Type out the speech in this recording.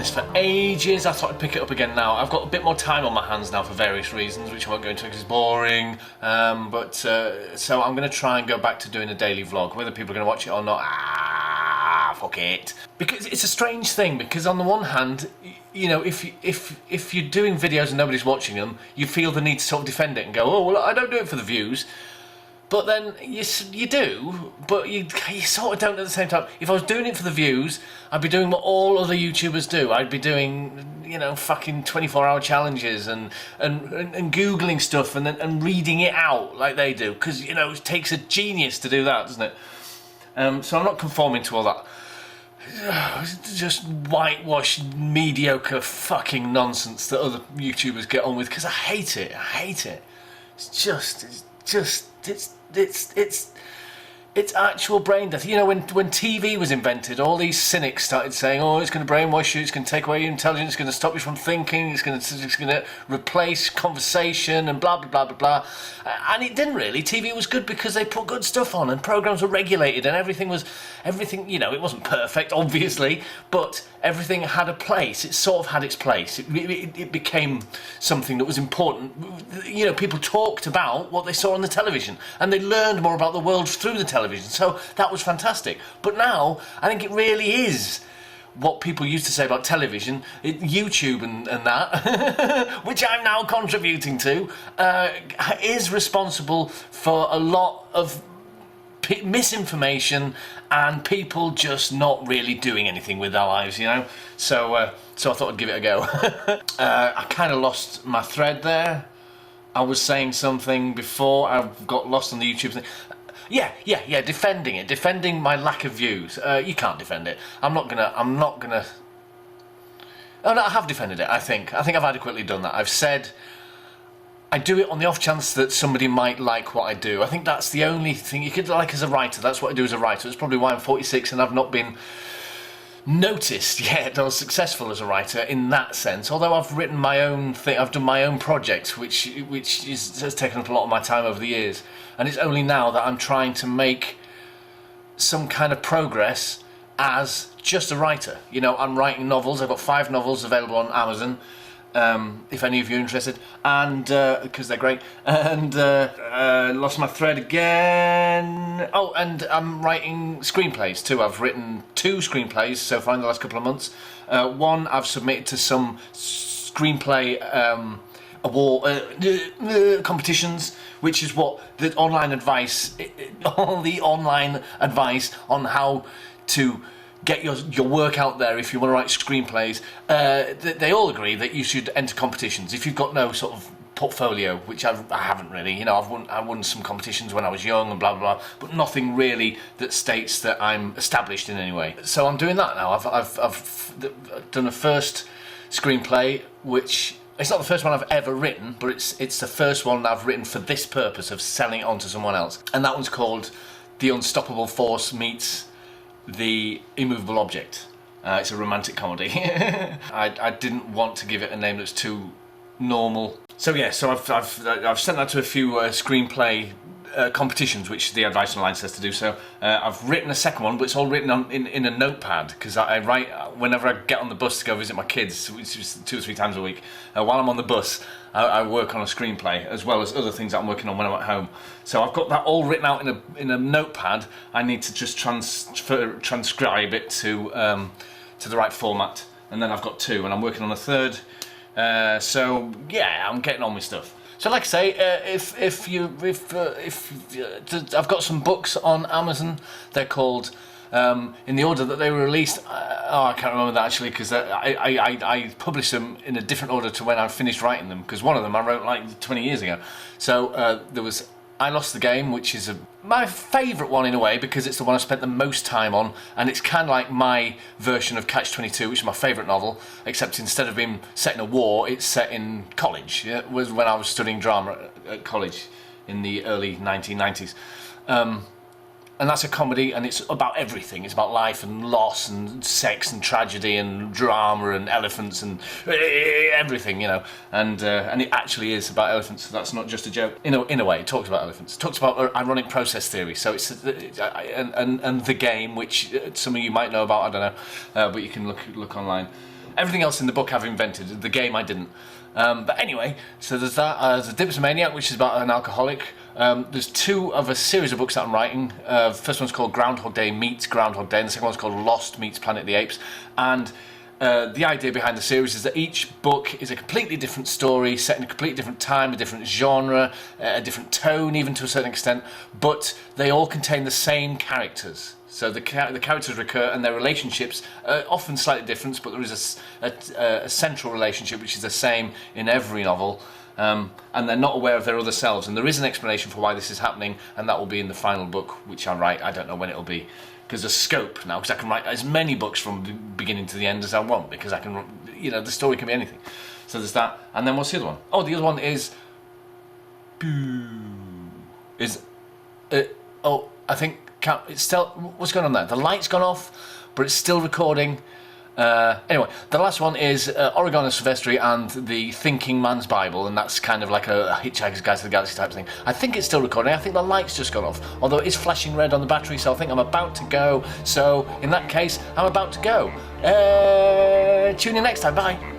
this for ages. I thought I'd pick it up again now. I've got a bit more time on my hands now for various reasons, which I won't go into because it's boring. So I'm going to try and go back to doing a daily vlog. Whether people are going to watch it or not, fuck it. Because it's a strange thing, because on the one hand, you know, if you're doing videos and nobody's watching them, you feel the need to sort of defend it and go, oh, well, I don't do it for the views. But then you do, but you sort of don't at the same time. If I was doing it for the views, I'd be doing what all other YouTubers do. I'd be doing, you know, fucking 24-hour challenges and Googling stuff and reading it out like they do. Because, you know, it takes a genius to do that, doesn't it? So I'm not conforming to all that. Just whitewashed, mediocre fucking nonsense that other YouTubers get on with, because I hate it. I hate it. It's actual brain death. You know, when TV was invented, all these cynics started saying, oh, it's going to brainwash you, it's going to take away your intelligence, it's going to stop you from thinking, it's going to replace conversation and blah, blah, blah, blah, blah. And it didn't really. TV was good because they put good stuff on and programs were regulated and everything, you know, it wasn't perfect, obviously, but everything had a place. It sort of had its place. It became something that was important. You know, people talked about what they saw on the television and they learned more about the world through the television. So that was fantastic. But now, I think it really is what people used to say about television, YouTube and that, which I'm now contributing to, is responsible for a lot of misinformation and people just not really doing anything with their lives, you know. So I thought I'd give it a go. I kind of lost my thread there. I was saying something before. I got lost on the YouTube thing. Yeah, defending my lack of views. You can't defend it. I'm not gonna. Oh no, I have defended it, I think. I've adequately done that. I've said I do it on the off chance that somebody might like what I do. I think that's the only thing you could like as a writer. That's what I do as a writer. It's probably why I'm 46 and I've not been noticed yet or successful as a writer in that sense. Although I've written my own thing, I've done my own project, which has taken up a lot of my time over the years. And it's only now that I'm trying to make some kind of progress as just a writer. You know, I'm writing novels. I've got 5 novels available on Amazon, if any of you are interested, and because they're great. And lost my thread again. Oh, and I'm writing screenplays too. I've written 2 screenplays so far in the last couple of months. One I've submitted to some screenplay award competitions, which is what the online advice, all the online advice on how to get your work out there if you want to write screenplays. They all agree that you should enter competitions if you've got no sort of portfolio, which I haven't really. You know, I won some competitions when I was young and blah blah blah, but nothing really that states that I'm established in any way. So I'm doing that now. I've done a first screenplay, which it's not the first one I've ever written, but it's the first one I've written for this purpose of selling it on to someone else. And that one's called The Unstoppable Force Meets The Immovable Object. It's a romantic comedy. I didn't want to give it a name that's too normal. So yeah, so I've sent that to a few screenplay competitions, which the advice online says to do so. I've written a second one, but it's all written in a notepad, because I write whenever I get on the bus to go visit my kids, which is 2 or 3 times a week. While I'm on the bus, I work on a screenplay, as well as other things that I'm working on when I'm at home. So I've got that all written out in a notepad. I need to just transcribe it to the right format, and then I've got 2, and I'm working on a 3rd. So yeah, I'm getting on with stuff. So like I say, I've got some books on Amazon. They're called in the order that they were released. I can't remember that actually, because I published them in a different order to when I finished writing them, because one of them I wrote like 20 years ago. So there was I Lost the Game, which is my favourite one in a way, because it's the one I spent the most time on, and it's kind of like my version of Catch-22, which is my favourite novel, except instead of being set in a war, it's set in college. It was when I was studying drama at college in the early 1990s. And that's a comedy, and it's about everything. It's about life and loss and sex and tragedy and drama and elephants and everything, you know. And it actually is about elephants. So that's not just a joke. In a way, it talks about elephants. It talks about ironic process theory. So it's and The Game, which some of you might know about. I don't know, but you can look online. Everything else in the book I've invented. The game I didn't. But anyway, so there's that. There's a Dipsomaniac, which is about an alcoholic. There's 2 of a series of books that I'm writing. First one's called Groundhog Day meets Groundhog Day, and the second one's called Lost meets Planet of the Apes. And the idea behind the series is that each book is a completely different story, set in a completely different time, a different genre, a different tone, even to a certain extent, but they all contain the same characters. So the characters recur, and their relationships are often slightly different, but there is a central relationship which is the same in every novel, and they're not aware of their other selves. And there is an explanation for why this is happening, and that will be in the final book, which I write. I don't know when it'll be, because there's scope now, because I can write as many books from the beginning to the end as I want, because I can, the story can be anything. So there's that, and then what's the other one? Oh, the other one is... I think... It's still, what's going on there? The light's gone off, but it's still recording. Anyway, the last one is Oregon and Silvestri and the Thinking Man's Bible, and that's kind of like a Hitchhiker's Guide to the Galaxy type thing. I think it's still recording. I think the light's just gone off, although it is flashing red on the battery, so I think I'm about to go. So in that case, I'm about to go. Tune in next time. Bye.